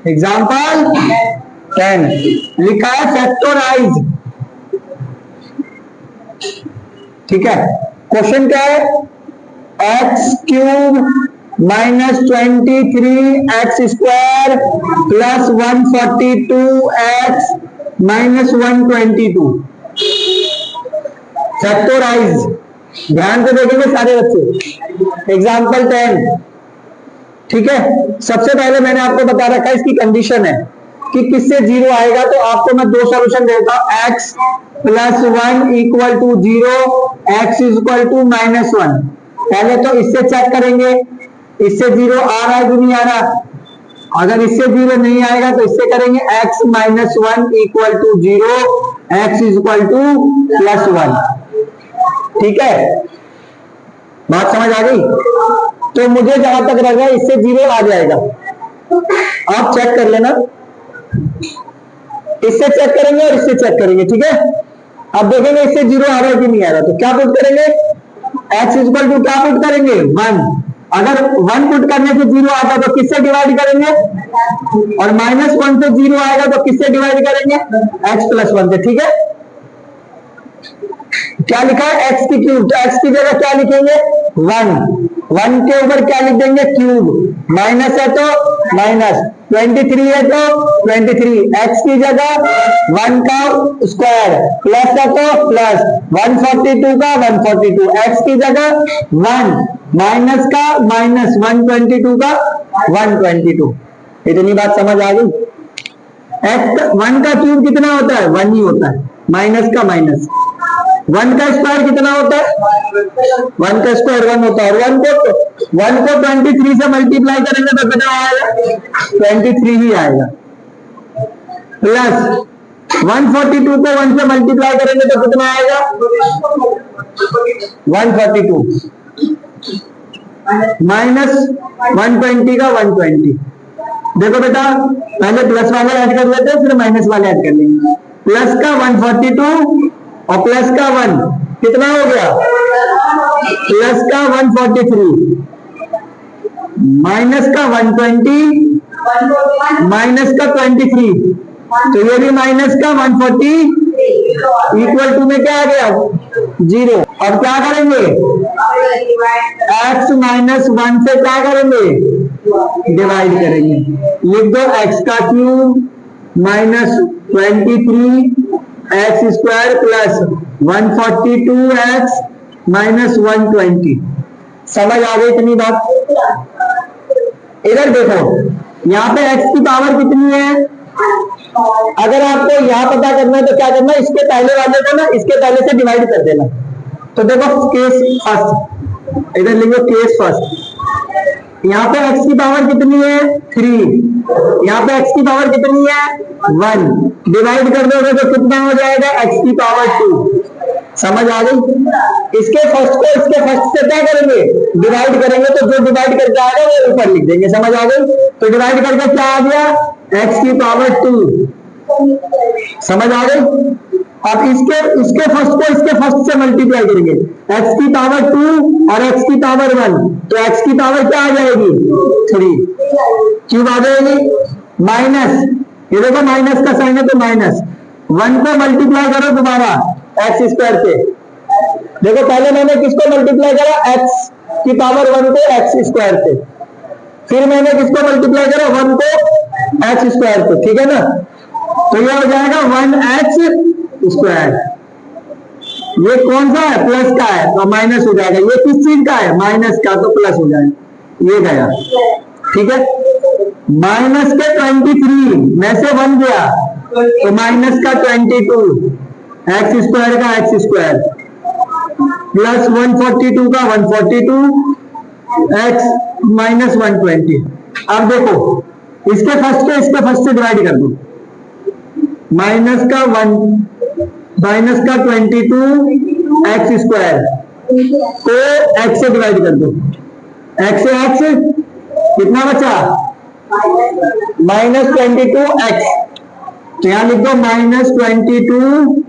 Example 10 लिखा है factorise. ठीक है, क्वेश्चन क्या है, x cube minus 23x² plus 142x minus 122 factorise. ध्यान से देखेंगे सारे बच्चे, एग्जाम्पल 10। ठीक है, सबसे पहले मैंने आपको बता रखा है इसकी कंडीशन है कि किससे जीरो आएगा, तो आपको मैं दो सॉल्यूशन देता हूं, x plus 1 equal to 0, x equal to -1। पहले तो इससे चेक करेंगे इससे जीरो आ रहा है कि नहीं आ रहा। अगर इससे जीरो नहीं आएगा तो इससे करेंगे x minus 1 equal to 0, x equal to +1। ठीक है, बात समझ आ गई। तो मुझे जहां तक लग रहा है इससे जीरो आ जाएगा, आप चेक कर लेना, इससे चेक करेंगे और इससे चेक करेंगे। ठीक है, अब देखेंगे इससे जीरो आ रहा है कि नहीं आ रहा, तो क्या पुट करेंगे, x इक्वल टू क्या पुट करेंगे 1। अगर 1 पुट करने से जीरो आता तो किससे डिवाइड करेंगे, और -1 से जीरो आएगा तो किससे डिवाइड करेंगे, x प्लस 1 से। ठीक है, क्या लिखा है x की क्यूब, तो x की जगह क्या लिखेंगे 1, 1 के ऊपर क्या लिख देंगे क्यूब, माइनस है तो माइनस, 23 है तो 23, x की जगह 1 का स्क्वायर, प्लस है तो प्लस, 142 का 142, x की जगह 1, माइनस का माइनस, 122 का 122। इतनी बात समझ आ गई। x 1 का क्यूब कितना होता है, 1 ही होता है, माइनस का माइनस, 1 का स्क्वायर कितना होता है, 1 का स्क्वायर 1 होता है, और 1 को 23 से मल्टीप्लाई करेंगे तो कितना आएगा, 23 ही आएगा, प्लस 142 को 1 से मल्टीप्लाई करेंगे तो कितना आएगा 142, माइनस 120 का 120। देखो बेटा, पहले प्लस वाले ऐड कर लेते हैं फिर माइनस वाले ऐड कर लेंगे। प्लस का 142 और प्लस का 1 कितना हो गया, प्लस का 143, माइनस का 120, माइनस का 23, तो ये भी माइनस का 140 इक्वल टू में क्या आ गया 0। अब क्या करेंगे, x माइनस 1 से क्या करेंगे, डिवाइड करेंगे। लिख दो x का cube minus 23 x square plus 142x minus 120। समझ आ गई इतनी बात। इधर देखो, यहाँ पे x की पावर कितनी है, अगर आपको यहाँ पता करना है तो क्या करना है, इसके पहले वाले को ना इसके पहले से डिवाइड कर देना। तो देखो केस फर्स्ट, इधर लिखो केस फर्स्ट, यहाँ पे x की पावर कितनी है 3, यहाँ पे x की पावर कितनी है 1, डिवाइड कर दोगे तो कितना हो जाएगा x की पावर 2। समझ आ गई। इसके फर्स्ट को इसके फर्स्ट से क्या करेंगे, डिवाइड करेंगे, तो जो डिवाइड करके आएगा वो ऊपर लिख देंगे। समझ आ गई। तो डिवाइड करके क्या आ गया x की पावर 2। समझ आ गई। अब इसके फर्स्ट को इसके फर्स्ट से मल्टीप्लाई करेंगे, x की पावर 2 और x की पावर 1, तो x की पावर क्या आ जाएगी 3, क्यूब आ जाएगी, माइनस, ये देखो माइनस का साइन है तो माइनस, 1 को मल्टीप्लाई करो दोबारा x स्क्वायर से। देखो पहले मैंने किसको मल्टीप्लाई करा, x की पावर 1 को x स्क्वायर से, फिर मैंने किसको मल्टीप्लाई करा 1 को x स्क्वायर से। ठीक है ना, तो ये हो जाएगा 1x स्क्वायर। ये कौन सा है, प्लस का है तो माइनस हो जाएगा, ये किस चीज का है माइनस का, तो प्लस हो जाएगा, ये गया। ठीक है, माइनस के 23 में से 1 गया तो माइनस का 22, एक्स स्क्वायर का एक्स स्क्वायर, प्लस 142 का 142, एक्स माइनस 120। अब देखो इसके फर्स्ट को इसके फर्स्ट से डिवाइड कर दो, माइनस का 22 एक्स स्क्वायर को एक्स से डिवाइड कर दो, एक्स से एक्स कितना बचा -22 एक्स, तो यहां लिख दो -22।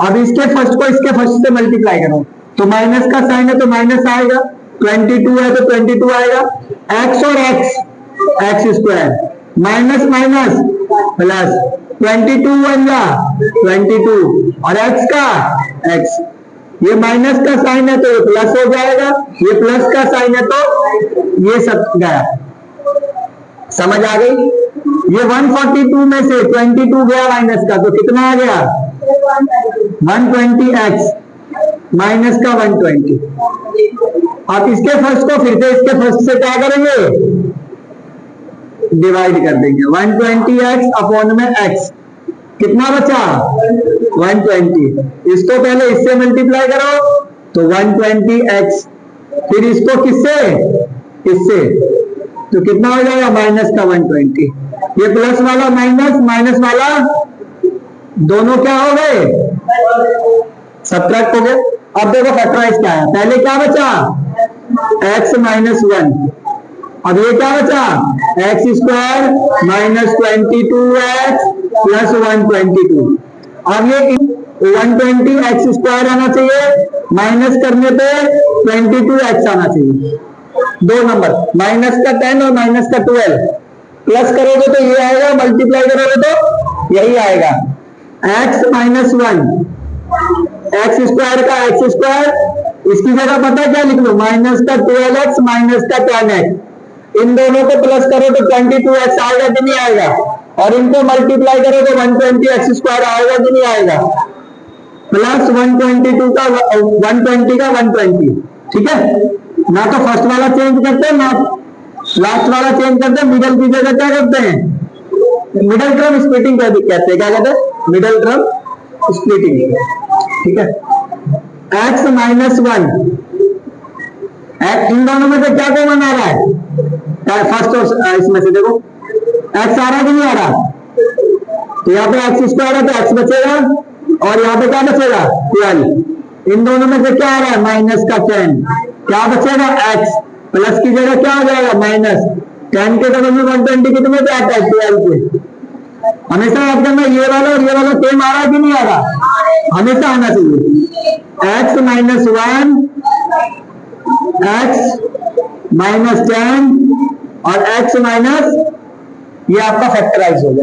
अब इसके फर्स्ट को इसके फर्स्ट से मल्टीप्लाई करो, तो माइनस का साइन है तो माइनस आएगा, 22 है तो 22 आएगा, एक्स और x x square minus minus plus, 22 one जा 22 और x का x, ये माइनस का साइन है तो ये प्लस हो जाएगा, ये प्लस का साइन है तो ये सब गया। समझ आ गई? ये 142 में से 22 गया माइनस का तो कितना आ गया 120x माइनस का 120। आप इसके फर्स्ट को फिर से इसके फर्स्ट से क्या करेंगे डिवाइड कर देंगे। 120x अपॉन में x कितना बचा 120, इसको पहले इससे मल्टीप्लाई करो तो 120x, फिर इसको किससे इससे तो कितना हो जाएगा माइनस का 120। ये प्लस वाला माइनस माइनस वाला दोनों क्या हो गए सब्ट्रैक्ट हो गए। अब देखो फैक्टराइज क्या है, पहले क्या बचा x माइनस 1, अब ये क्या बचा x square minus 22x plus 122। अब ये 120 एक्स स्क्वायर आना चाहिए, माइनस करने पे 22x आना चाहिए। दो नंबर माइनस का 10 और माइनस का 12, प्लस करोगे तो ये आएगा, मल्टीप्लाई करोगे तो यही आएगा x माइनस 1, एक्स स्क्वायर का एक्स स्क्वायर, इसकी जगह पता क्या लिख लो माइनस का 12x माइनस का 10x, इन दोनों को प्लस करो तो 22x आएगा कि नहीं आएगा, और इनको मल्टीप्लाई करो तो 120x स्क्वायर आएगा कि नहीं आएगा, प्लस 122 का 120 का 120। ठीक है, ना तो फर्स्ट वाला चेंज करते हैं ना लास्ट वाला चेंज करते हैं, मिडल की जगह क्या करते हैं मिडल टर्म स्प्लिटिंग कहते हैं, क्या कहते हैं मिडल टर्म स्प्लिटिंग। ठीक है, x माइनस 1, इन दोनों में से क्या कॉमन आ रहा है फर्स्ट और इसमें से देखो x आ रहा है कि नहीं आ रहा, तो यहाँ पे एक्स स्क्वायर है तो x बचेगा और यहाँ पे क्या बचेगा 12, इन दोनों में से क्या आ रहा है माइनस का 10, क्या बचेगा x, प्लस की जगह क्या हो जाएगा माइनस, 10 के डबल में 120 कितने पे आता है 12 के। हमेशा याद करना ये वाला और ये वाला सेम आ रहा है कि नहीं आ रहा, हमेशा आना चाहिए। x माइनस 1 x माइनस 10 और x माइनस, ये आपका फैक्टराइज हो गया।